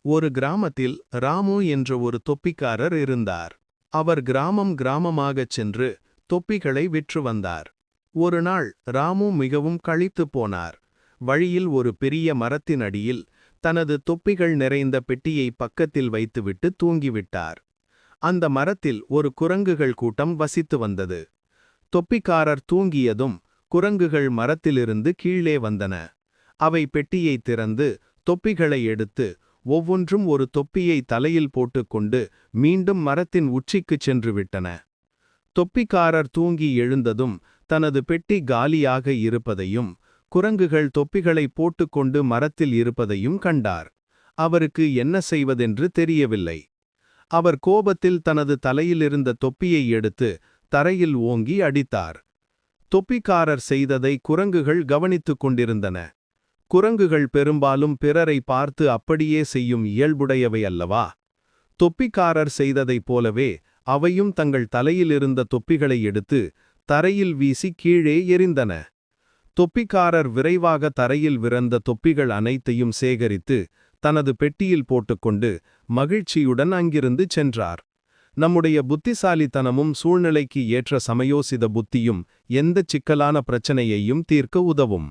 ஒரு கிராமத்தில் ராமு என்ற ஒரு தொப்பிக்காரர் இருந்தார். அவர் கிராமம் கிராமமாகச் சென்று தொப்பிகளை விற்று வந்தார். ஒரு நாள் ராமு மிகவும் களைத்துப் போனார். வழியில் ஒரு பெரிய மரத்தின் அடியில் தனது தொப்பிகள் நிறைந்த பெட்டியை பக்கத்தில் வைத்துவிட்டு தூங்கிவிட்டார். அந்த மரத்தில் ஒரு குரங்குகள் கூட்டம் வசித்து வந்தது. தொப்பிக்காரர் தூங்கியதும் குரங்குகள் மரத்திலிருந்து கீழே வந்தன. அவை பெட்டியை திறந்து தொப்பிகளை எடுத்து ஒவ்வொன்றும் ஒரு தொப்பியை தலையில் போட்டுக்கொண்டு மீண்டும் மரத்தின் உச்சிக்குச் சென்று விட்டன. தொப்பிக்காரர் தூங்கி எழுந்ததும் தனது பெட்டி காலியாக இருப்பதையும் குரங்குகள் தொப்பிகளை போட்டுக்கொண்டு மரத்தில் இருப்பதையும் கண்டார். அவருக்கு என்ன செய்வதென்று தெரியவில்லை. அவர் கோபத்தில் தனது தலையிலிருந்த தொப்பியை எடுத்து தரையில் ஓங்கி அடித்தார். தொப்பிக்காரர் செய்ததை குரங்குகள் கவனித்துக் கொண்டிருந்தன. குரங்குகள் பெரும்பாலும் பிறரை பார்த்து அப்படியே செய்யும் இயல்புடையவை அல்லவா? தொப்பிக்காரர் செய்ததைப் போலவே அவையும் தங்கள் தலையிலிருந்த தொப்பிகளை எடுத்து தரையில் வீசி கீழே எறிந்தன. தொப்பிக்காரர் விரைவாக தரையில் விரந்த தொப்பிகள் அனைத்தையும் சேகரித்து தனது பெட்டியில் போட்டுக்கொண்டு மகிழ்ச்சியுடன் அங்கிருந்து சென்றார். நம்முடைய புத்திசாலித்தனமும் சூழ்நிலைக்கு ஏற்ற சமயோசித புத்தியும் எந்தச் சிக்கலான பிரச்சனையையும் தீர்க்க உதவும்.